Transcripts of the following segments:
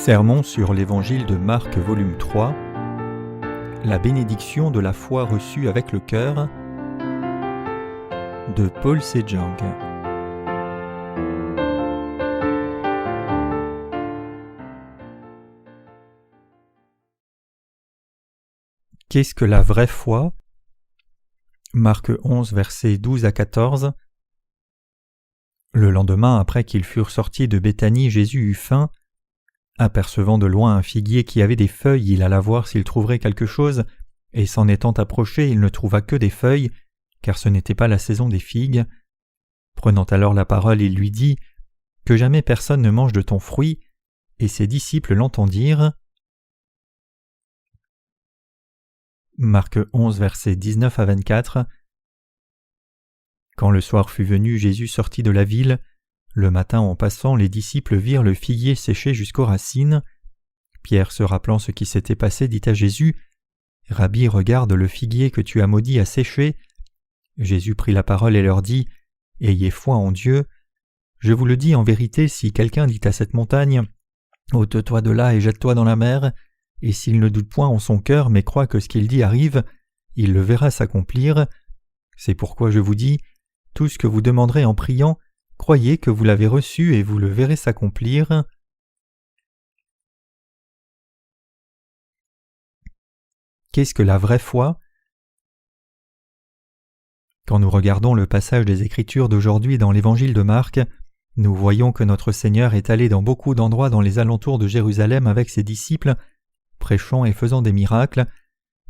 Sermon sur l'Évangile de Marc, volume 3. La bénédiction de la foi reçue avec le cœur, de Paul Sejong. Qu'est-ce que la vraie foi? Marc 11, versets 12 à 14. Le lendemain, après qu'ils furent sortis de Béthanie, Jésus eut faim. Apercevant de loin un figuier qui avait des feuilles, il alla voir s'il trouverait quelque chose, et s'en étant approché, il ne trouva que des feuilles, car ce n'était pas la saison des figues. Prenant alors la parole, il lui dit « Que jamais personne ne mange de ton fruit », et ses disciples l'entendirent. Marc 11, versets 19 à 24. Quand le soir fut venu, Jésus sortit de la ville. Le matin, en passant, les disciples virent le figuier séché jusqu'aux racines. Pierre, se rappelant ce qui s'était passé, dit à Jésus « Rabbi, regarde, le figuier que tu as maudit a séché. » Jésus prit la parole et leur dit « Ayez foi en Dieu. Je vous le dis en vérité, si quelqu'un dit à cette montagne « Ôte-toi de là et jette-toi dans la mer », et s'il ne doute point en son cœur, mais croit que ce qu'il dit arrive, il le verra s'accomplir. C'est pourquoi je vous dis, tout ce que vous demanderez en priant, croyez que vous l'avez reçu et vous le verrez s'accomplir. Qu'est-ce que la vraie foi? Quand nous regardons le passage des Écritures d'aujourd'hui dans l'Évangile de Marc, nous voyons que notre Seigneur est allé dans beaucoup d'endroits dans les alentours de Jérusalem avec ses disciples, prêchant et faisant des miracles,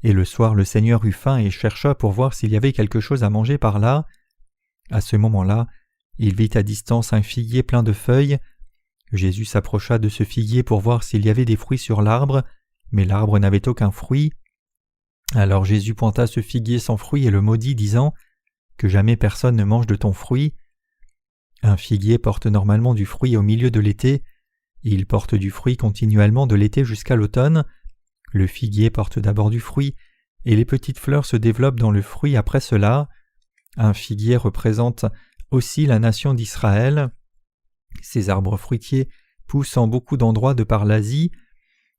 et le soir le Seigneur eut faim et chercha pour voir s'il y avait quelque chose à manger par là. À ce moment-là, il vit à distance un figuier plein de feuilles. Jésus s'approcha de ce figuier pour voir s'il y avait des fruits sur l'arbre, mais l'arbre n'avait aucun fruit. Alors Jésus pointa ce figuier sans fruit et le maudit, disant « Que jamais personne ne mange de ton fruit. » Un figuier porte normalement du fruit au milieu de l'été. Il porte du fruit continuellement de l'été jusqu'à l'automne. Le figuier porte d'abord du fruit, et les petites fleurs se développent dans le fruit après cela. Un figuier représente aussi la nation d'Israël. Ces arbres fruitiers poussent en beaucoup d'endroits de par l'Asie.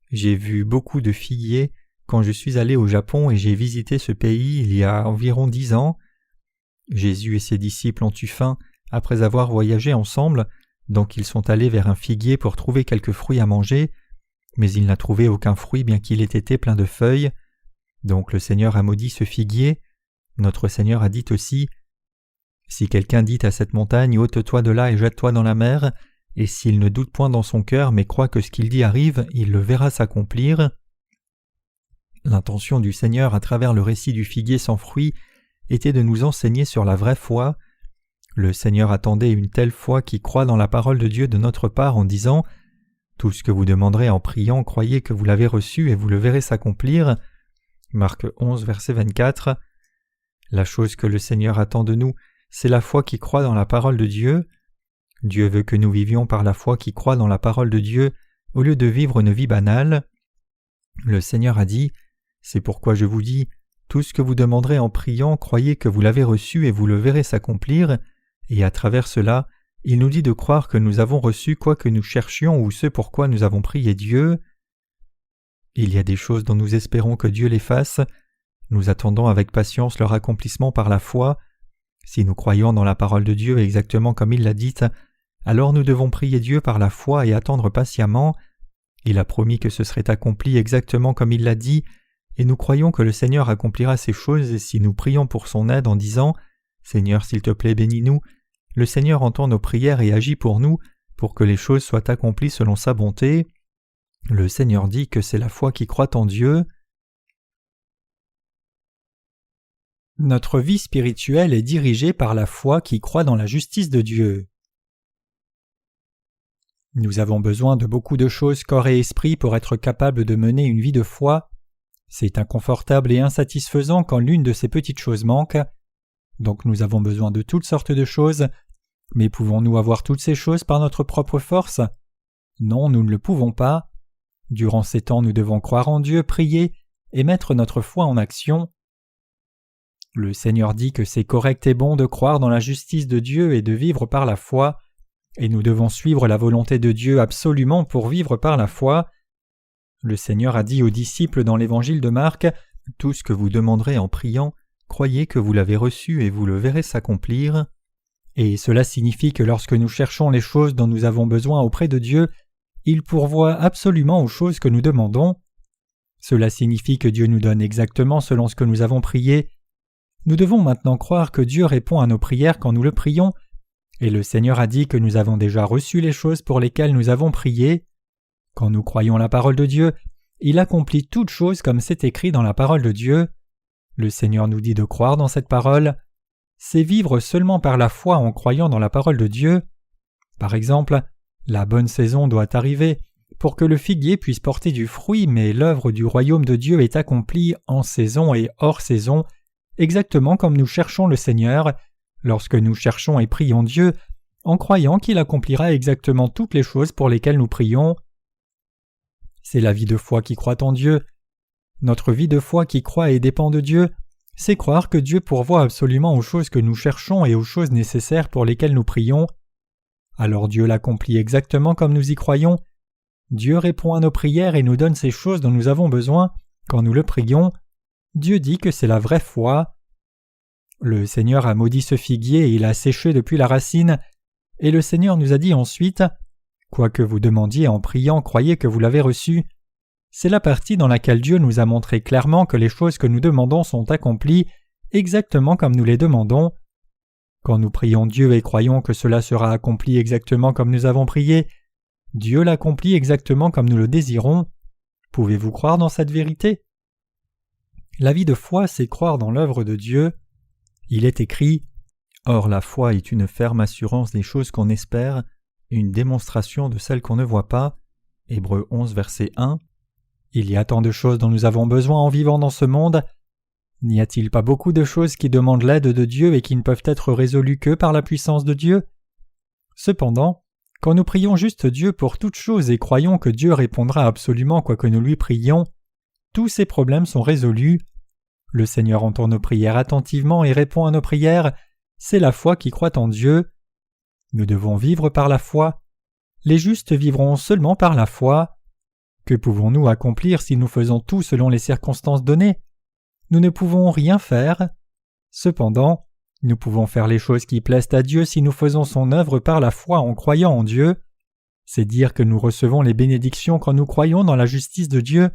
J'ai vu beaucoup de figuiers quand je suis allé au Japon et j'ai visité ce pays il y a environ 10 ans. Jésus et ses disciples ont eu faim après avoir voyagé ensemble, donc ils sont allés vers un figuier pour trouver quelques fruits à manger, mais il n'a trouvé aucun fruit bien qu'il ait été plein de feuilles. Donc le Seigneur a maudit ce figuier. Notre Seigneur a dit aussi « Si quelqu'un dit à cette montagne « Ôte-toi de là et jette-toi dans la mer », et s'il ne doute point dans son cœur mais croit que ce qu'il dit arrive, il le verra s'accomplir. » L'intention du Seigneur à travers le récit du figuier sans fruit était de nous enseigner sur la vraie foi. Le Seigneur attendait une telle foi qui croit dans la parole de Dieu de notre part en disant « Tout ce que vous demanderez en priant, croyez que vous l'avez reçu et vous le verrez s'accomplir. » Marc 11, verset 24. La chose que le Seigneur attend de nous, c'est la foi qui croit dans la parole de Dieu. Dieu veut que nous vivions par la foi qui croit dans la parole de Dieu au lieu de vivre une vie banale. Le Seigneur a dit « C'est pourquoi je vous dis, tout ce que vous demanderez en priant, croyez que vous l'avez reçu et vous le verrez s'accomplir. » Et à travers cela, il nous dit de croire que nous avons reçu quoi que nous cherchions ou ce pourquoi nous avons prié Dieu. Il y a des choses dont nous espérons que Dieu les fasse. Nous attendons avec patience leur accomplissement par la foi. Si nous croyons dans la parole de Dieu exactement comme il l'a dite, alors nous devons prier Dieu par la foi et attendre patiemment. Il a promis que ce serait accompli exactement comme il l'a dit, et nous croyons que le Seigneur accomplira ces choses, et si nous prions pour son aide en disant « Seigneur, s'il te plaît, bénis-nous », le Seigneur entend nos prières et agit pour nous, pour que les choses soient accomplies selon sa bonté. Le Seigneur dit que c'est la foi qui croit en Dieu. Notre vie spirituelle est dirigée par la foi qui croit dans la justice de Dieu. Nous avons besoin de beaucoup de choses corps et esprit pour être capables de mener une vie de foi. C'est inconfortable et insatisfaisant quand l'une de ces petites choses manque. Donc nous avons besoin de toutes sortes de choses, mais pouvons-nous avoir toutes ces choses par notre propre force? Non, nous ne le pouvons pas. Durant ces temps, nous devons croire en Dieu, prier et mettre notre foi en action. Le Seigneur dit que c'est correct et bon de croire dans la justice de Dieu et de vivre par la foi, et nous devons suivre la volonté de Dieu absolument pour vivre par la foi. Le Seigneur a dit aux disciples dans l'Évangile de Marc « Tout ce que vous demanderez en priant, croyez que vous l'avez reçu et vous le verrez s'accomplir. » Et cela signifie que lorsque nous cherchons les choses dont nous avons besoin auprès de Dieu, il pourvoit absolument aux choses que nous demandons. Cela signifie que Dieu nous donne exactement selon ce que nous avons prié. Nous devons maintenant croire que Dieu répond à nos prières quand nous le prions, et le Seigneur a dit que nous avons déjà reçu les choses pour lesquelles nous avons prié. Quand nous croyons la parole de Dieu, il accomplit toutes choses comme c'est écrit dans la parole de Dieu. Le Seigneur nous dit de croire dans cette parole. C'est vivre seulement par la foi en croyant dans la parole de Dieu. Par exemple, la bonne saison doit arriver pour que le figuier puisse porter du fruit, mais l'œuvre du royaume de Dieu est accomplie en saison et hors saison, exactement comme nous cherchons le Seigneur, lorsque nous cherchons et prions Dieu, en croyant qu'il accomplira exactement toutes les choses pour lesquelles nous prions. C'est la vie de foi qui croit en Dieu. Notre vie de foi qui croit et dépend de Dieu, c'est croire que Dieu pourvoit absolument aux choses que nous cherchons et aux choses nécessaires pour lesquelles nous prions. Alors Dieu l'accomplit exactement comme nous y croyons. Dieu répond à nos prières et nous donne ces choses dont nous avons besoin quand nous le prions. Dieu dit que c'est la vraie foi. Le Seigneur a maudit ce figuier et il a séché depuis la racine, et le Seigneur nous a dit ensuite « Quoi que vous demandiez en priant, croyez que vous l'avez reçu ». C'est la partie dans laquelle Dieu nous a montré clairement que les choses que nous demandons sont accomplies exactement comme nous les demandons. Quand nous prions Dieu et croyons que cela sera accompli exactement comme nous avons prié, Dieu l'accomplit exactement comme nous le désirons. Pouvez-vous croire dans cette vérité? La vie de foi, c'est croire dans l'œuvre de Dieu. Il est écrit « Or la foi est une ferme assurance des choses qu'on espère, une démonstration de celles qu'on ne voit pas. » Hébreux 11, verset 1. Il y a tant de choses dont nous avons besoin en vivant dans ce monde. N'y a-t-il pas beaucoup de choses qui demandent l'aide de Dieu et qui ne peuvent être résolues que par la puissance de Dieu? Cependant, quand nous prions juste Dieu pour toutes choses et croyons que Dieu répondra absolument quoi que nous lui prions, tous ces problèmes sont résolus. Le Seigneur entend nos prières attentivement et répond à nos prières. C'est la foi qui croit en Dieu. Nous devons vivre par la foi. Les justes vivront seulement par la foi. Que pouvons-nous accomplir si nous faisons tout selon les circonstances données? Nous ne pouvons rien faire. Cependant, nous pouvons faire les choses qui plaisent à Dieu si nous faisons son œuvre par la foi en croyant en Dieu. C'est dire que nous recevons les bénédictions quand nous croyons dans la justice de Dieu,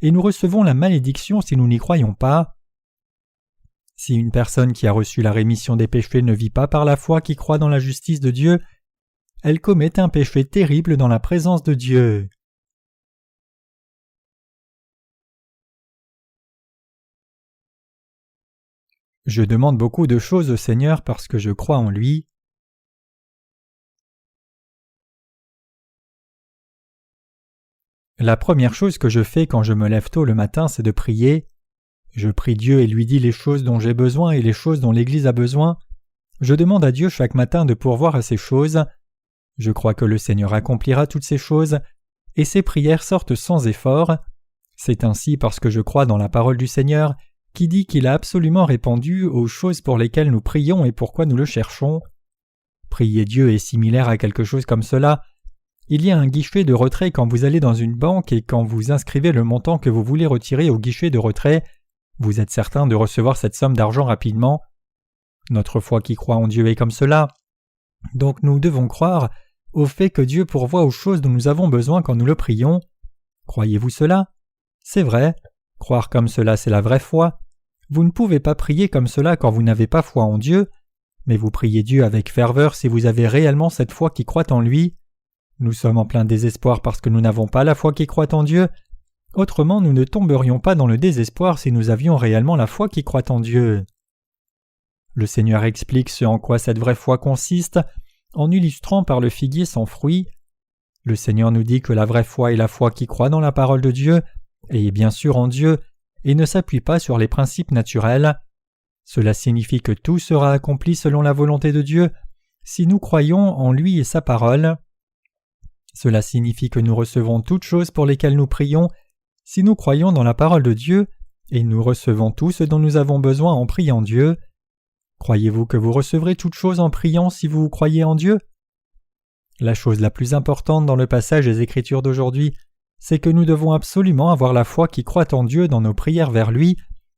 et nous recevons la malédiction si nous n'y croyons pas. Si une personne qui a reçu la rémission des péchés ne vit pas par la foi qui croit dans la justice de Dieu, elle commet un péché terrible dans la présence de Dieu. Je demande beaucoup de choses au Seigneur parce que je crois en lui. La première chose que je fais quand je me lève tôt le matin, c'est de prier. Je prie Dieu et lui dis les choses dont j'ai besoin et les choses dont l'Église a besoin. Je demande à Dieu chaque matin de pourvoir à ces choses. Je crois que le Seigneur accomplira toutes ces choses, et ces prières sortent sans effort. C'est ainsi parce que je crois dans la parole du Seigneur, qui dit qu'il a absolument répondu aux choses pour lesquelles nous prions et pourquoi nous le cherchons. Prier Dieu est similaire à quelque chose comme cela. Il y a un guichet de retrait quand vous allez dans une banque et quand vous inscrivez le montant que vous voulez retirer au guichet de retrait, vous êtes certain de recevoir cette somme d'argent rapidement. Notre foi qui croit en Dieu est comme cela. Donc nous devons croire au fait que Dieu pourvoit aux choses dont nous avons besoin quand nous le prions. Croyez-vous cela? C'est vrai. Croire comme cela, c'est la vraie foi. Vous ne pouvez pas prier comme cela quand vous n'avez pas foi en Dieu, mais vous priez Dieu avec ferveur si vous avez réellement cette foi qui croit en lui. Nous sommes en plein désespoir parce que nous n'avons pas la foi qui croit en Dieu. Autrement, nous ne tomberions pas dans le désespoir si nous avions réellement la foi qui croit en Dieu. Le Seigneur explique ce en quoi cette vraie foi consiste en illustrant par le figuier sans fruit. Le Seigneur nous dit que la vraie foi est la foi qui croit dans la parole de Dieu et est bien sûr en Dieu et ne s'appuie pas sur les principes naturels. Cela signifie que tout sera accompli selon la volonté de Dieu si nous croyons en lui et sa parole. Cela signifie que nous recevons toutes choses pour lesquelles nous prions si nous croyons dans la parole de Dieu et nous recevons tout ce dont nous avons besoin en priant Dieu. Croyez-vous que vous recevrez toutes choses en priant si vous croyez en Dieu? La chose la plus importante dans le passage des Écritures d'aujourd'hui, c'est que nous devons absolument avoir la foi qui croit en Dieu dans nos prières vers lui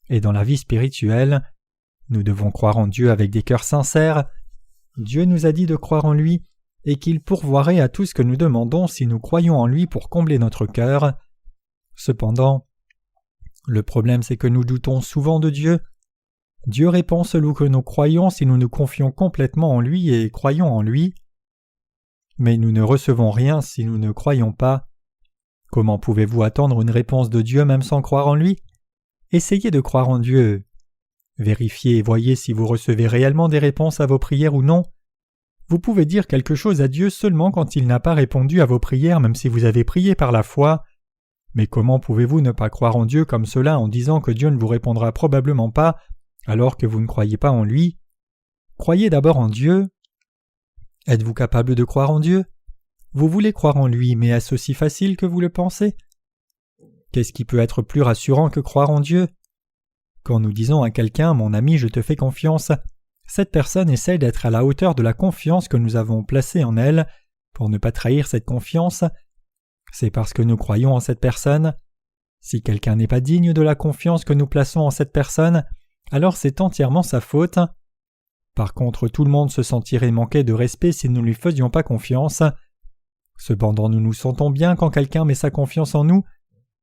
et dans la vie spirituelle. Nous devons croire en Dieu avec des cœurs sincères. Dieu nous a dit de croire en lui et qu'il pourvoirait à tout ce que nous demandons si nous croyons en lui pour combler notre cœur. Cependant, le problème c'est que nous doutons souvent de Dieu. Dieu répond selon que nous croyons si nous nous confions complètement en lui et croyons en lui. Mais nous ne recevons rien si nous ne croyons pas. Comment pouvez-vous attendre une réponse de Dieu même sans croire en lui? Essayez de croire en Dieu. Vérifiez et voyez si vous recevez réellement des réponses à vos prières ou non. Vous pouvez dire quelque chose à Dieu seulement quand il n'a pas répondu à vos prières même si vous avez prié par la foi. Mais comment pouvez-vous ne pas croire en Dieu comme cela en disant que Dieu ne vous répondra probablement pas alors que vous ne croyez pas en lui? Croyez d'abord en Dieu. Êtes-vous capable de croire en Dieu? Vous voulez croire en lui, mais est-ce aussi facile que vous le pensez? Qu'est-ce qui peut être plus rassurant que croire en Dieu? Quand nous disons à quelqu'un « Mon ami, je te fais confiance », cette personne essaie d'être à la hauteur de la confiance que nous avons placée en elle pour ne pas trahir cette confiance. C'est parce que nous croyons en cette personne. Si quelqu'un n'est pas digne de la confiance que nous plaçons en cette personne, alors c'est entièrement sa faute. Par contre, tout le monde se sentirait manquer de respect si nous ne lui faisions pas confiance. Cependant, nous nous sentons bien quand quelqu'un met sa confiance en nous.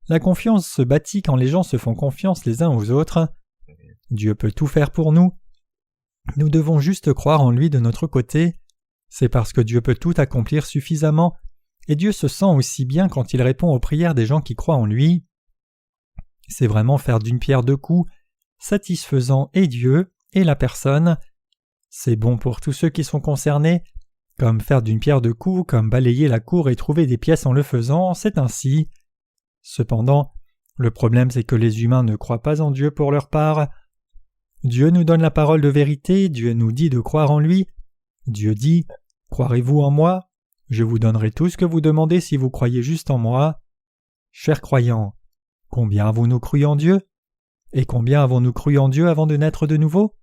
La confiance se bâtit quand les gens se font confiance les uns aux autres. Dieu peut tout faire pour nous. Nous devons juste croire en lui de notre côté. C'est parce que Dieu peut tout accomplir suffisamment, et Dieu se sent aussi bien quand il répond aux prières des gens qui croient en lui. C'est vraiment faire d'une pierre deux coups, satisfaisant et Dieu et la personne. C'est bon pour tous ceux qui sont concernés, comme faire d'une pierre deux coups, comme balayer la cour et trouver des pièces en le faisant, c'est ainsi. Cependant, le problème c'est que les humains ne croient pas en Dieu pour leur part. Dieu nous donne la parole de vérité, Dieu nous dit de croire en lui. Dieu dit « Croirez-vous en moi? Je vous donnerai tout ce que vous demandez si vous croyez juste en moi. » Chers croyants, combien avons-nous cru en Dieu? Et combien avons-nous cru en Dieu avant de naître de nouveau?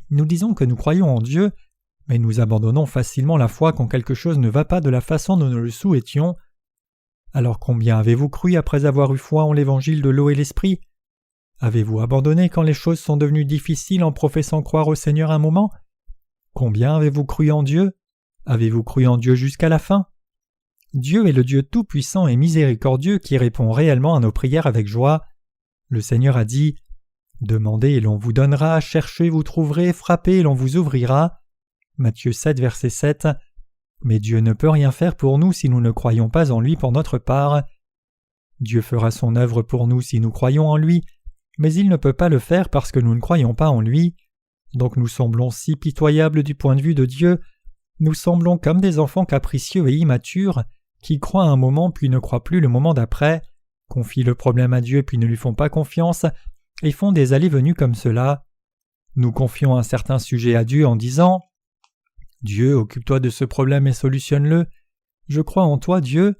Nous disons que nous croyons en Dieu, mais nous abandonnons facilement la foi quand quelque chose ne va pas de la façon dont nous le souhaitions. Alors combien avez-vous cru après avoir eu foi en l'évangile de l'eau et l'esprit? Avez-vous abandonné quand les choses sont devenues difficiles en professant croire au Seigneur un moment? Combien avez-vous cru en Dieu? Avez-vous cru en Dieu jusqu'à la fin? Dieu est le Dieu tout-puissant et miséricordieux qui répond réellement à nos prières avec joie. Le Seigneur a dit « Demandez et l'on vous donnera, cherchez, vous trouverez, frappez et l'on vous ouvrira. » Matthieu 7, verset 7. Mais Dieu ne peut rien faire pour nous si nous ne croyons pas en lui pour notre part. Dieu fera son œuvre pour nous si nous croyons en lui, mais il ne peut pas le faire parce que nous ne croyons pas en lui. Donc nous semblons si pitoyables du point de vue de Dieu, nous semblons comme des enfants capricieux et immatures, qui croient un moment puis ne croient plus le moment d'après, confient le problème à Dieu puis ne lui font pas confiance, et font des allées-venues comme cela. Nous confions un certain sujet à Dieu en disant « Dieu, occupe-toi de ce problème et solutionne-le. Je crois en toi, Dieu. »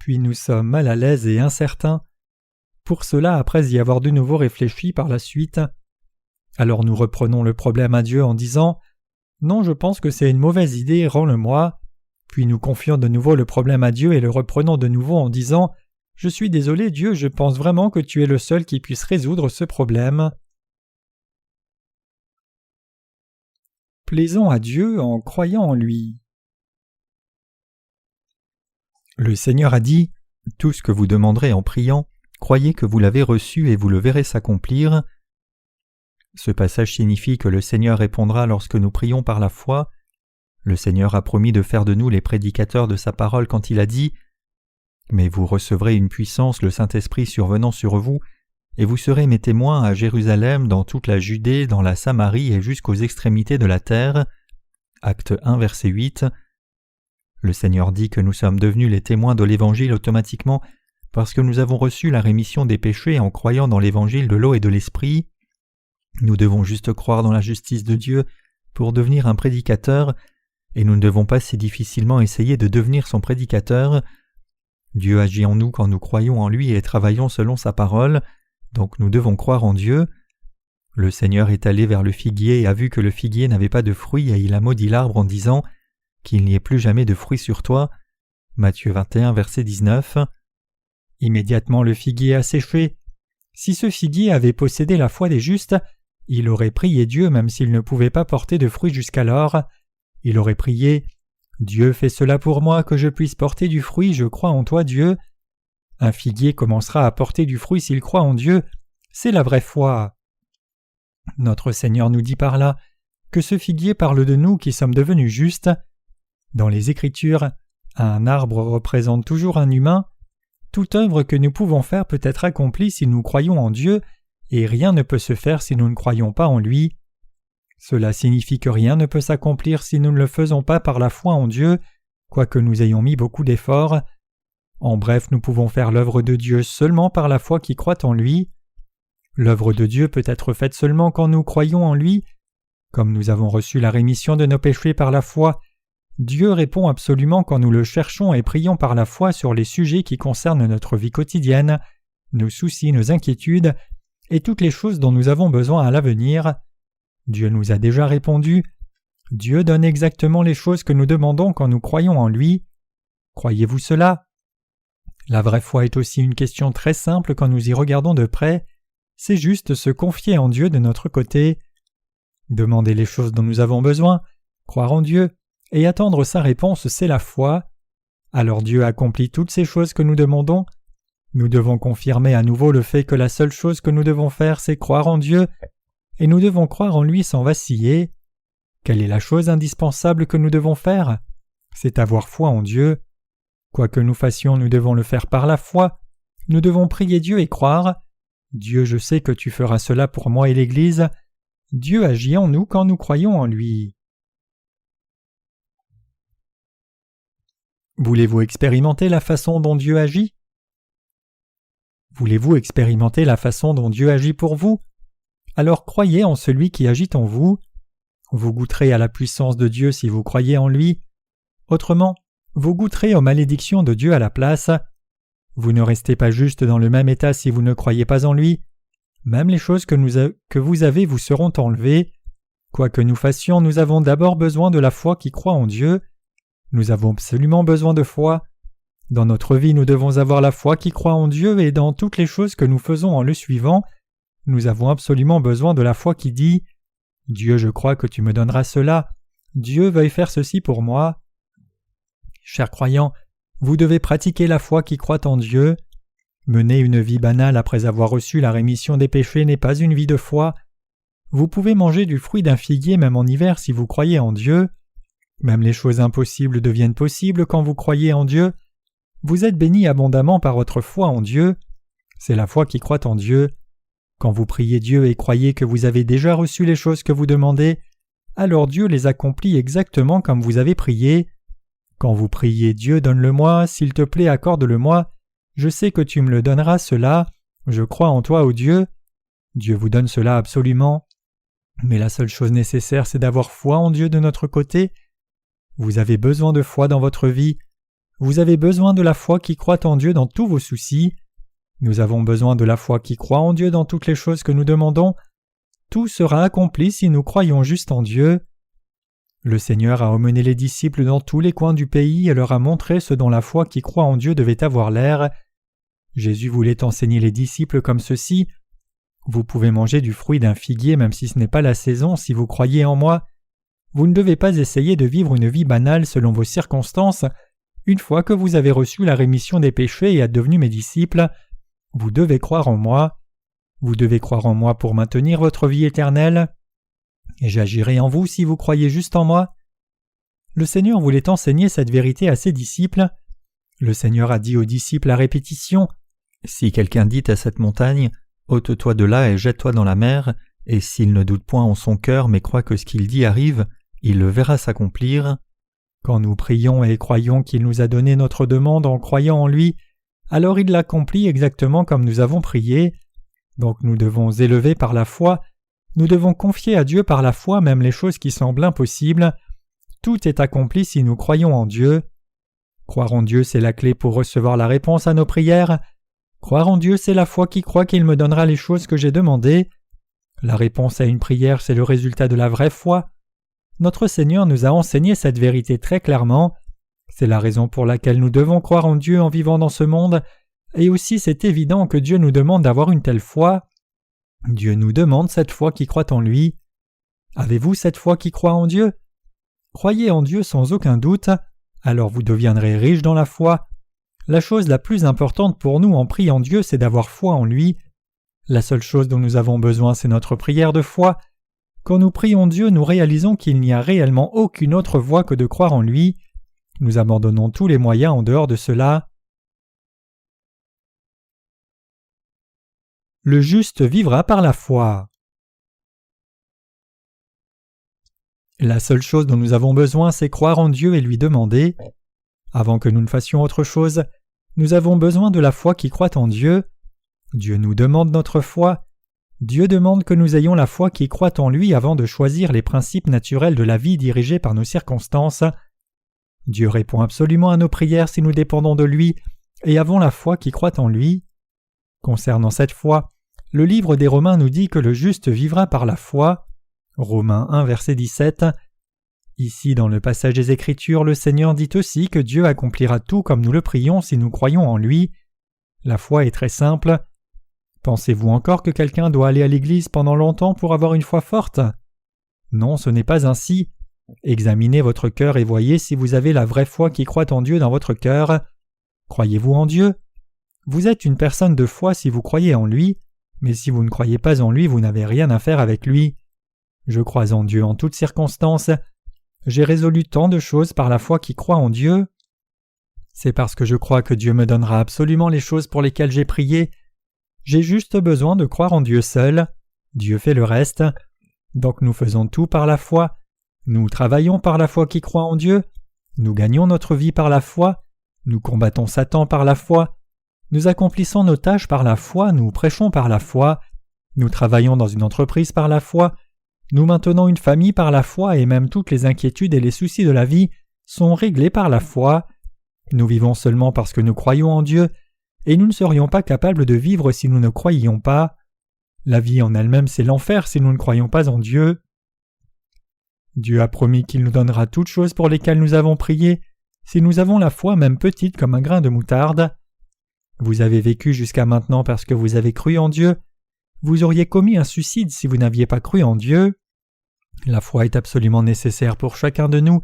Puis nous sommes mal à l'aise et incertains. Pour cela, après y avoir de nouveau réfléchi par la suite, alors nous reprenons le problème à Dieu en disant « Non, je pense que c'est une mauvaise idée, rends-le-moi. » Puis nous confions de nouveau le problème à Dieu et le reprenons de nouveau en disant « Je suis désolé, Dieu, je pense vraiment que tu es le seul qui puisse résoudre ce problème. » Plaisons à Dieu en croyant en lui. Le Seigneur a dit « Tout ce que vous demanderez en priant, croyez que vous l'avez reçu et vous le verrez s'accomplir. » Ce passage signifie que le Seigneur répondra lorsque nous prions par la foi. Le Seigneur a promis de faire de nous les prédicateurs de sa parole quand il a dit « Mais vous recevrez une puissance, le Saint-Esprit survenant sur vous, et vous serez mes témoins à Jérusalem, dans toute la Judée, dans la Samarie et jusqu'aux extrémités de la terre. » Acte 1, verset 8. Le Seigneur dit que nous sommes devenus les témoins de l'Évangile automatiquement parce que nous avons reçu la rémission des péchés en croyant dans l'Évangile de l'eau et de l'Esprit. Nous devons juste croire dans la justice de Dieu pour devenir un prédicateur, et nous ne devons pas si difficilement essayer de devenir son prédicateur. Dieu agit en nous quand nous croyons en lui et travaillons selon sa parole, donc nous devons croire en Dieu. Le Seigneur est allé vers le figuier et a vu que le figuier n'avait pas de fruits et il a maudit l'arbre en disant qu'il n'y ait plus jamais de fruits sur toi. Matthieu 21, verset 19. Immédiatement le figuier a séché. Si ce figuier avait possédé la foi des justes, il aurait prié Dieu même s'il ne pouvait pas porter de fruits jusqu'alors. Il aurait prié « Dieu fais cela pour moi, que je puisse porter du fruit, je crois en toi Dieu ». Un figuier commencera à porter du fruit s'il croit en Dieu, c'est la vraie foi. Notre Seigneur nous dit par là que ce figuier parle de nous qui sommes devenus justes. Dans les Écritures, un arbre représente toujours un humain. Toute œuvre que nous pouvons faire peut être accomplie si nous croyons en Dieu, et rien ne peut se faire si nous ne croyons pas en lui. Cela signifie que rien ne peut s'accomplir si nous ne le faisons pas par la foi en Dieu, quoique nous ayons mis beaucoup d'efforts. En bref, nous pouvons faire l'œuvre de Dieu seulement par la foi qui croit en lui. L'œuvre de Dieu peut être faite seulement quand nous croyons en lui. Comme nous avons reçu la rémission de nos péchés par la foi, Dieu répond absolument quand nous le cherchons et prions par la foi sur les sujets qui concernent notre vie quotidienne, nos soucis, nos inquiétudes et toutes les choses dont nous avons besoin à l'avenir. Dieu nous a déjà répondu. Dieu donne exactement les choses que nous demandons quand nous croyons en lui. Croyez-vous cela? La vraie foi est aussi une question très simple quand nous y regardons de près. C'est juste se confier en Dieu de notre côté. Demander les choses dont nous avons besoin, croire en Dieu, et attendre sa réponse, c'est la foi. Alors Dieu accomplit toutes ces choses que nous demandons. Nous devons confirmer à nouveau le fait que la seule chose que nous devons faire, c'est croire en Dieu, et nous devons croire en lui sans vaciller. Quelle est la chose indispensable que nous devons faire? C'est avoir foi en Dieu. Quoi que nous fassions, nous devons le faire par la foi. Nous devons prier Dieu et croire. Dieu, je sais que tu feras cela pour moi et l'Église. Dieu agit en nous quand nous croyons en lui. Voulez-vous expérimenter la façon dont Dieu agit? Voulez-vous expérimenter la façon dont Dieu agit pour vous? Alors croyez en celui qui agit en vous. Vous goûterez à la puissance de Dieu si vous croyez en lui. Autrement, vous goûterez aux malédictions de Dieu à la place. Vous ne restez pas juste dans le même état si vous ne croyez pas en lui. Même les choses que vous avez vous seront enlevées. Quoi que nous fassions, nous avons d'abord besoin de la foi qui croit en Dieu. Nous avons absolument besoin de foi. Dans notre vie, nous devons avoir la foi qui croit en Dieu et dans toutes les choses que nous faisons en le suivant, nous avons absolument besoin de la foi qui dit « Dieu, je crois que tu me donneras cela. Dieu veuille faire ceci pour moi. » Chers croyants, vous devez pratiquer la foi qui croit en Dieu. Mener une vie banale après avoir reçu la rémission des péchés n'est pas une vie de foi. Vous pouvez manger du fruit d'un figuier même en hiver si vous croyez en Dieu. Même les choses impossibles deviennent possibles quand vous croyez en Dieu. Vous êtes bénis abondamment par votre foi en Dieu. C'est la foi qui croit en Dieu. Quand vous priez Dieu et croyez que vous avez déjà reçu les choses que vous demandez, alors Dieu les accomplit exactement comme vous avez prié. Quand vous priez Dieu, donne-le-moi, s'il te plaît, accorde-le-moi, je sais que tu me le donneras cela, je crois en toi, ô Dieu. Dieu vous donne cela absolument. Mais la seule chose nécessaire, c'est d'avoir foi en Dieu de notre côté. Vous avez besoin de foi dans votre vie. Vous avez besoin de la foi qui croit en Dieu dans tous vos soucis. Nous avons besoin de la foi qui croit en Dieu dans toutes les choses que nous demandons. Tout sera accompli si nous croyons juste en Dieu. Le Seigneur a emmené les disciples dans tous les coins du pays et leur a montré ce dont la foi qui croit en Dieu devait avoir l'air. Jésus voulait enseigner les disciples comme ceci. Vous pouvez manger du fruit d'un figuier même si ce n'est pas la saison si vous croyez en moi. Vous ne devez pas essayer de vivre une vie banale selon vos circonstances. Une fois que vous avez reçu la rémission des péchés et êtes devenus mes disciples, vous devez croire en moi. Vous devez croire en moi pour maintenir votre vie éternelle. Et j'agirai en vous si vous croyez juste en moi. Le Seigneur voulait enseigner cette vérité à ses disciples. Le Seigneur a dit aux disciples à répétition, « Si quelqu'un dit à cette montagne, « Ôte-toi de là et jette-toi dans la mer », et s'il ne doute point en son cœur mais croit que ce qu'il dit arrive, il le verra s'accomplir. Quand nous prions et croyons qu'il nous a donné notre demande en croyant en lui, alors il l'accomplit exactement comme nous avons prié. Donc nous devons élever par la foi. Nous devons confier à Dieu par la foi même les choses qui semblent impossibles. Tout est accompli si nous croyons en Dieu. Croire en Dieu, c'est la clé pour recevoir la réponse à nos prières. Croire en Dieu, c'est la foi qui croit qu'il me donnera les choses que j'ai demandées. La réponse à une prière, c'est le résultat de la vraie foi. Notre Seigneur nous a enseigné cette vérité très clairement. C'est la raison pour laquelle nous devons croire en Dieu en vivant dans ce monde, et aussi c'est évident que Dieu nous demande d'avoir une telle foi. Dieu nous demande cette foi qui croit en lui. Avez-vous cette foi qui croit en Dieu? Croyez en Dieu sans aucun doute, alors vous deviendrez riche dans la foi. La chose la plus importante pour nous en priant Dieu, c'est d'avoir foi en lui. La seule chose dont nous avons besoin, c'est notre prière de foi. Quand nous prions Dieu, nous réalisons qu'il n'y a réellement aucune autre voie que de croire en lui. Nous abandonnons tous les moyens en dehors de cela. Le juste vivra par la foi. La seule chose dont nous avons besoin, c'est croire en Dieu et lui demander. Avant que nous ne fassions autre chose, nous avons besoin de la foi qui croit en Dieu. Dieu nous demande notre foi. Dieu demande que nous ayons la foi qui croit en lui avant de choisir les principes naturels de la vie dirigés par nos circonstances. Dieu répond absolument à nos prières si nous dépendons de lui et avons la foi qui croit en lui. Concernant cette foi, le livre des Romains nous dit que le juste vivra par la foi. Romains 1, verset 17. Ici, dans le passage des Écritures, le Seigneur dit aussi que Dieu accomplira tout comme nous le prions si nous croyons en lui. La foi est très simple. Pensez-vous encore que quelqu'un doit aller à l'église pendant longtemps pour avoir une foi forte? Non, ce n'est pas ainsi. Examinez votre cœur et voyez si vous avez la vraie foi qui croit en Dieu dans votre cœur. Croyez-vous en Dieu? Vous êtes une personne de foi si vous croyez en lui, mais si vous ne croyez pas en lui, vous n'avez rien à faire avec lui. Je crois en Dieu en toutes circonstances. J'ai résolu tant de choses par la foi qui croit en Dieu. C'est parce que je crois que Dieu me donnera absolument les choses pour lesquelles j'ai prié. J'ai juste besoin de croire en Dieu seul. Dieu fait le reste. Donc nous faisons tout par la foi. Nous travaillons par la foi qui croit en Dieu. Nous gagnons notre vie par la foi. Nous combattons Satan par la foi. Nous accomplissons nos tâches par la foi. Nous prêchons par la foi. Nous travaillons dans une entreprise par la foi. Nous maintenons une famille par la foi et même toutes les inquiétudes et les soucis de la vie sont réglés par la foi. Nous vivons seulement parce que nous croyons en Dieu et nous ne serions pas capables de vivre si nous ne croyions pas. La vie en elle-même, c'est l'enfer si nous ne croyons pas en Dieu. Dieu a promis qu'il nous donnera toutes choses pour lesquelles nous avons prié si nous avons la foi même petite comme un grain de moutarde. Vous avez vécu jusqu'à maintenant parce que vous avez cru en Dieu. Vous auriez commis un suicide si vous n'aviez pas cru en Dieu. La foi est absolument nécessaire pour chacun de nous.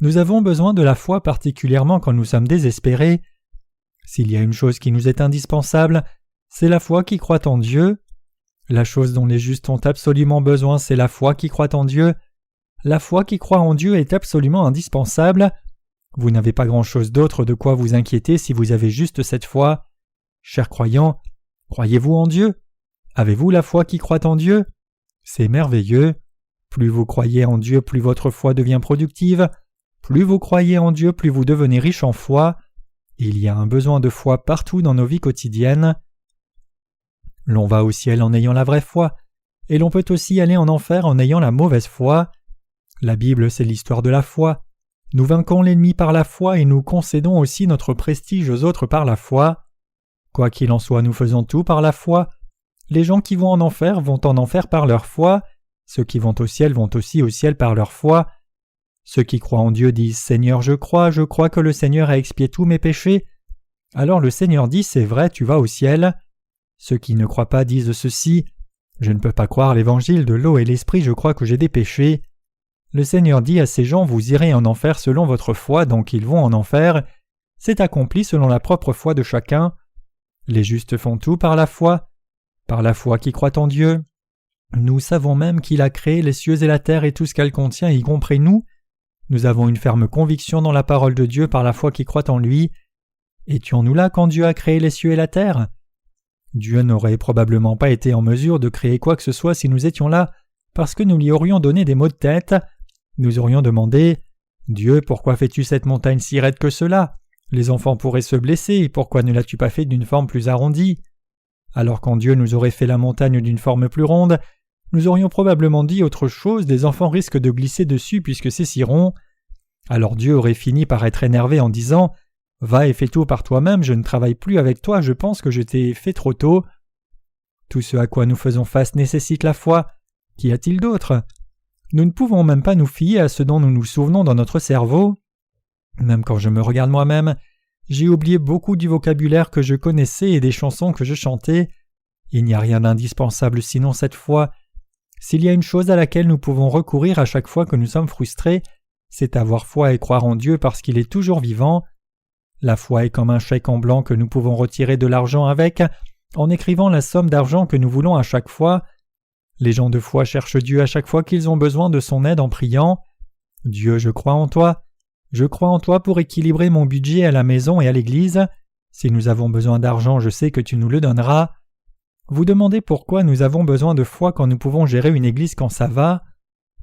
Nous avons besoin de la foi particulièrement quand nous sommes désespérés. S'il y a une chose qui nous est indispensable, c'est la foi qui croit en Dieu. La chose dont les justes ont absolument besoin, c'est la foi qui croit en Dieu. La foi qui croit en Dieu est absolument indispensable. Vous n'avez pas grand-chose d'autre de quoi vous inquiéter si vous avez juste cette foi. Chers croyants, croyez-vous en Dieu? Avez-vous la foi qui croit en Dieu? C'est merveilleux. Plus vous croyez en Dieu, plus votre foi devient productive. Plus vous croyez en Dieu, plus vous devenez riche en foi. Il y a un besoin de foi partout dans nos vies quotidiennes. L'on va au ciel en ayant la vraie foi, et l'on peut aussi aller en enfer en ayant la mauvaise foi. La Bible, c'est l'histoire de la foi. Nous vainquons l'ennemi par la foi et nous concédons aussi notre prestige aux autres par la foi. Quoi qu'il en soit, nous faisons tout par la foi. Les gens qui vont en enfer par leur foi. Ceux qui vont au ciel vont aussi au ciel par leur foi. Ceux qui croient en Dieu disent « Seigneur, je crois que le Seigneur a expié tous mes péchés. » Alors le Seigneur dit « C'est vrai, tu vas au ciel. » Ceux qui ne croient pas disent ceci « Je ne peux pas croire l'évangile de l'eau et l'esprit, je crois que j'ai des péchés. » Le Seigneur dit à ces gens « Vous irez en enfer selon votre foi, donc ils vont en enfer. » C'est accompli selon la propre foi de chacun. Les justes font tout par la foi qui croit en Dieu. Nous savons même qu'il a créé les cieux et la terre et tout ce qu'elle contient, y compris nous. Nous avons une ferme conviction dans la parole de Dieu par la foi qui croit en lui. Étions-nous là quand Dieu a créé les cieux et la terre? Dieu n'aurait probablement pas été en mesure de créer quoi que ce soit si nous étions là, parce que nous lui aurions donné des maux de tête. Nous aurions demandé « Dieu, pourquoi fais-tu cette montagne si raide que cela? Les enfants pourraient se blesser, pourquoi ne l'as-tu pas fait d'une forme plus arrondie ?» Alors quand Dieu nous aurait fait la montagne d'une forme plus ronde, nous aurions probablement dit autre chose, des enfants risquent de glisser dessus puisque c'est si rond. Alors Dieu aurait fini par être énervé en disant « Va et fais tout par toi-même, je ne travaille plus avec toi, je pense que je t'ai fait trop tôt. » Tout ce à quoi nous faisons face nécessite la foi. Qu'y a-t-il d'autre? Nous ne pouvons même pas nous fier à ce dont nous nous souvenons dans notre cerveau. Même quand je me regarde moi-même, j'ai oublié beaucoup du vocabulaire que je connaissais et des chansons que je chantais. Il n'y a rien d'indispensable sinon cette foi. S'il y a une chose à laquelle nous pouvons recourir à chaque fois que nous sommes frustrés, c'est avoir foi et croire en Dieu parce qu'il est toujours vivant. La foi est comme un chèque en blanc que nous pouvons retirer de l'argent avec, en écrivant la somme d'argent que nous voulons à chaque fois. Les gens de foi cherchent Dieu à chaque fois qu'ils ont besoin de son aide en priant. « Dieu, je crois en toi. Je crois en toi pour équilibrer mon budget à la maison et à l'église. Si nous avons besoin d'argent, je sais que tu nous le donneras. » Vous demandez pourquoi nous avons besoin de foi quand nous pouvons gérer une église quand ça va.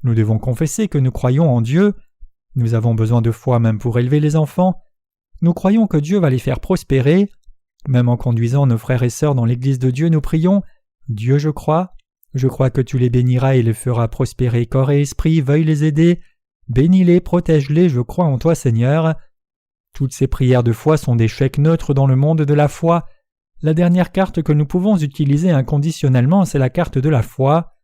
Nous devons confesser que nous croyons en Dieu. Nous avons besoin de foi même pour élever les enfants. Nous croyons que Dieu va les faire prospérer. Même en conduisant nos frères et sœurs dans l'église de Dieu, nous prions « Dieu, je crois que tu les béniras et les feras prospérer corps et esprit, veuille les aider. Bénis-les, protège-les, je crois en toi Seigneur. » Toutes ces prières de foi sont des chèques neutres dans le monde de la foi. La dernière carte que nous pouvons utiliser inconditionnellement, c'est la carte de la foi.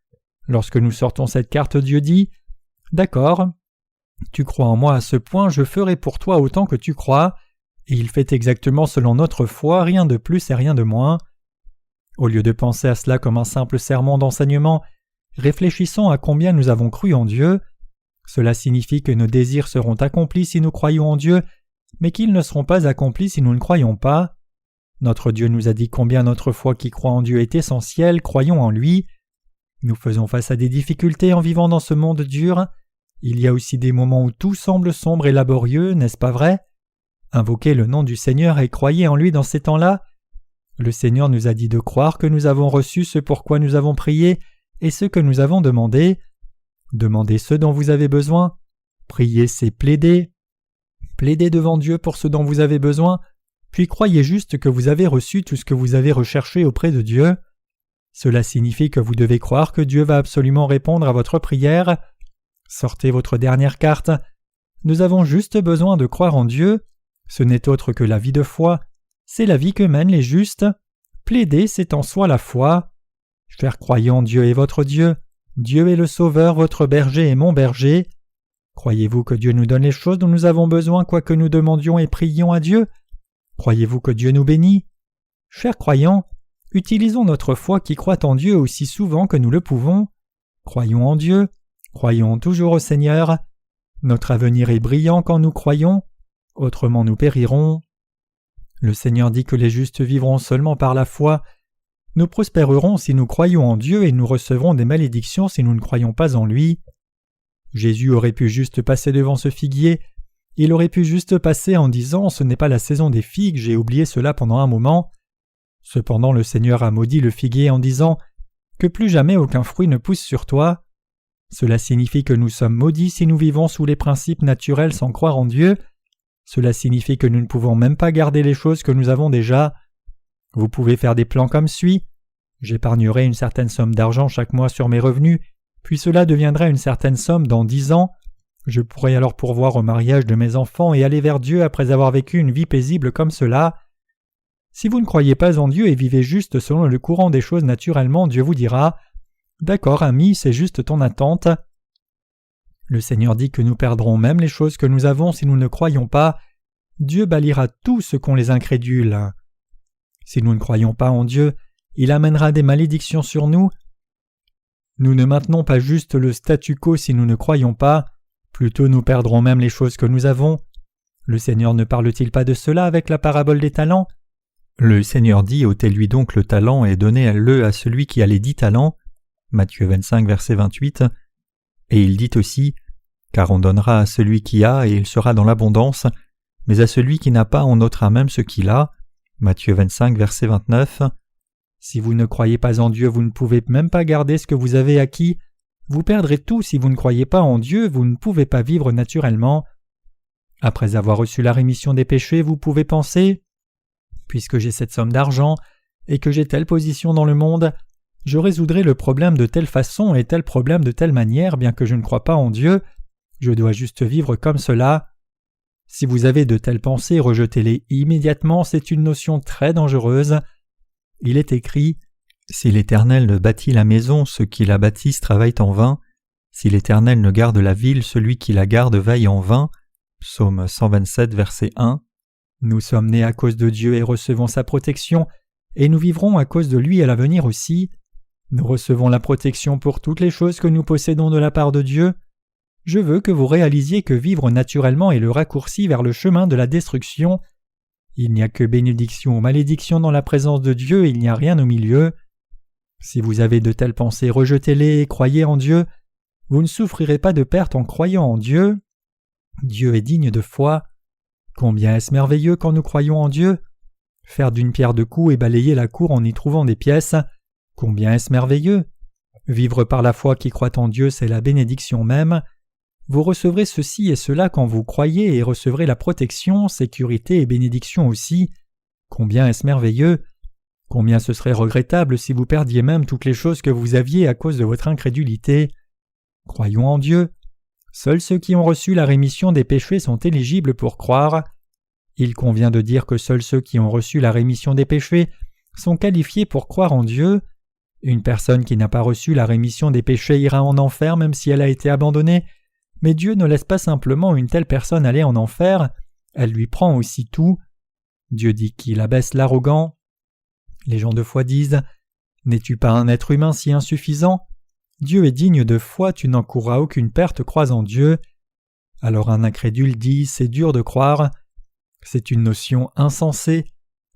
Lorsque nous sortons cette carte, Dieu dit « D'accord, tu crois en moi à ce point, je ferai pour toi autant que tu crois. » Et il fait exactement selon notre foi, rien de plus et rien de moins. Au lieu de penser à cela comme un simple sermon d'enseignement, réfléchissons à combien nous avons cru en Dieu. Cela signifie que nos désirs seront accomplis si nous croyons en Dieu, mais qu'ils ne seront pas accomplis si nous ne croyons pas. Notre Dieu nous a dit combien notre foi qui croit en Dieu est essentielle, croyons en lui. Nous faisons face à des difficultés en vivant dans ce monde dur. Il y a aussi des moments où tout semble sombre et laborieux, n'est-ce pas vrai? Invoquez le nom du Seigneur et croyez en lui dans ces temps-là. Le Seigneur nous a dit de croire que nous avons reçu ce pourquoi nous avons prié et ce que nous avons demandé. Demandez ce dont vous avez besoin. Prier, c'est plaider. Plaidez devant Dieu pour ce dont vous avez besoin, puis croyez juste que vous avez reçu tout ce que vous avez recherché auprès de Dieu. Cela signifie que vous devez croire que Dieu va absolument répondre à votre prière. Sortez votre dernière carte. Nous avons juste besoin de croire en Dieu. Ce n'est autre que la vie de foi. C'est la vie que mènent les justes. Plaider, c'est en soi la foi. Chers croyants, Dieu est votre Dieu. Dieu est le Sauveur, votre berger et mon berger. Croyez-vous que Dieu nous donne les choses dont nous avons besoin, quoi que nous demandions et prions à Dieu? Croyez-vous que Dieu nous bénit? Chers croyants, utilisons notre foi qui croit en Dieu aussi souvent que nous le pouvons. Croyons en Dieu. Croyons toujours au Seigneur. Notre avenir est brillant quand nous croyons. Autrement nous périrons. Le Seigneur dit que les justes vivront seulement par la foi. Nous prospérerons si nous croyons en Dieu et nous recevrons des malédictions si nous ne croyons pas en lui. Jésus aurait pu juste passer devant ce figuier. Il aurait pu juste passer en disant « Ce n'est pas la saison des figues, j'ai oublié cela pendant un moment. » Cependant le Seigneur a maudit le figuier en disant « Que plus jamais aucun fruit ne pousse sur toi. » Cela signifie que nous sommes maudits si nous vivons sous les principes naturels sans croire en Dieu. Cela signifie que nous ne pouvons même pas garder les choses que nous avons déjà. Vous pouvez faire des plans comme suit. J'épargnerai une certaine somme d'argent chaque mois sur mes revenus, puis cela deviendra une certaine somme dans 10 ans. Je pourrai alors pourvoir au mariage de mes enfants et aller vers Dieu après avoir vécu une vie paisible comme cela. Si vous ne croyez pas en Dieu et vivez juste selon le courant des choses naturellement, Dieu vous dira « D'accord, ami, c'est juste ton attente. » Le Seigneur dit que nous perdrons même les choses que nous avons si nous ne croyons pas. Dieu bannira tout ce qu'ont les incrédules. Si nous ne croyons pas en Dieu, il amènera des malédictions sur nous. Nous ne maintenons pas juste le statu quo si nous ne croyons pas. Plutôt nous perdrons même les choses que nous avons. Le Seigneur ne parle-t-il pas de cela avec la parabole des talents? Le Seigneur dit « Ôtez-lui donc le talent et donnez-le à celui qui a les 10 talents. » Matthieu 25, verset 28. Et il dit aussi « Car on donnera à celui qui a et il sera dans l'abondance, mais à celui qui n'a pas on ôtera même ce qu'il a. » Matthieu 25, verset 29. Si vous ne croyez pas en Dieu, vous ne pouvez même pas garder ce que vous avez acquis. Vous perdrez tout si vous ne croyez pas en Dieu, vous ne pouvez pas vivre naturellement. Après avoir reçu la rémission des péchés, vous pouvez penser « Puisque j'ai cette somme d'argent et que j'ai telle position dans le monde, je résoudrai le problème de telle façon et tel problème de telle manière, bien que je ne croie pas en Dieu. Je dois juste vivre comme cela. » Si vous avez de telles pensées, rejetez-les immédiatement, c'est une notion très dangereuse. Il est écrit « Si l'Éternel ne bâtit la maison, ceux qui la bâtissent travaillent en vain. Si l'Éternel ne garde la ville, celui qui la garde veille en vain. Psaume 127, verset 1. Nous sommes nés à cause de Dieu et recevons sa protection, et nous vivrons à cause de lui à l'avenir aussi. Nous recevons la protection pour toutes les choses que nous possédons de la part de Dieu. Je veux que vous réalisiez que vivre naturellement est le raccourci vers le chemin de la destruction. Il n'y a que bénédiction ou malédiction dans la présence de Dieu et il n'y a rien au milieu. Si vous avez de telles pensées, rejetez-les et croyez en Dieu. Vous ne souffrirez pas de perte en croyant en Dieu. Dieu est digne de foi. Combien est-ce merveilleux quand nous croyons en Dieu? Faire d'une pierre deux coups et balayer la cour en y trouvant des pièces. Combien est-ce merveilleux? Vivre par la foi qui croit en Dieu, c'est la bénédiction même. Vous recevrez ceci et cela quand vous croyez et recevrez la protection, sécurité et bénédiction aussi. Combien est-ce merveilleux? Combien ce serait regrettable si vous perdiez même toutes les choses que vous aviez à cause de votre incrédulité. Croyons en Dieu. Seuls ceux qui ont reçu la rémission des péchés sont éligibles pour croire. Il convient de dire que seuls ceux qui ont reçu la rémission des péchés sont qualifiés pour croire en Dieu. Une personne qui n'a pas reçu la rémission des péchés ira en enfer même si elle a été abandonnée, mais Dieu ne laisse pas simplement une telle personne aller en enfer, elle lui prend aussi tout. Dieu dit qu'il abaisse l'arrogant. Les gens de foi disent « N'es-tu pas un être humain si insuffisant ? Dieu est digne de foi, tu n'encourras aucune perte, crois en Dieu. » Alors un incrédule dit « C'est dur de croire ». C'est une notion insensée.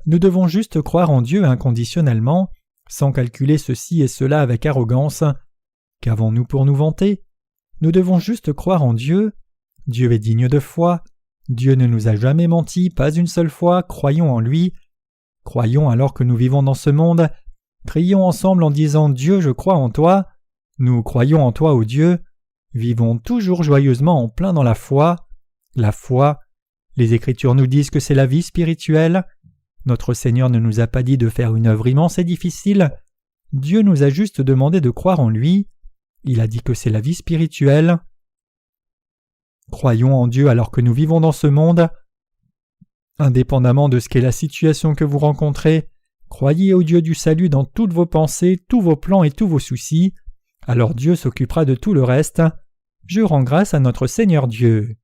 Nous devons juste croire en Dieu inconditionnellement, sans calculer ceci et cela avec arrogance. Qu'avons-nous pour nous vanter? Nous devons juste croire en Dieu. Dieu est digne de foi. Dieu ne nous a jamais menti, pas une seule fois, croyons en lui. Croyons alors que nous vivons dans ce monde. Crions ensemble en disant « Dieu, je crois en toi ». Nous croyons en toi, ô Dieu. Vivons toujours joyeusement en plein dans la foi. La foi. Les Écritures nous disent que c'est la vie spirituelle. Notre Seigneur ne nous a pas dit de faire une œuvre immense et difficile. Dieu nous a juste demandé de croire en lui. Il a dit que c'est la vie spirituelle. Croyons en Dieu alors que nous vivons dans ce monde. Indépendamment de ce qu'est la situation que vous rencontrez, croyez au Dieu du salut dans toutes vos pensées, tous vos plans et tous vos soucis. Alors Dieu s'occupera de tout le reste. Je rends grâce à notre Seigneur Dieu.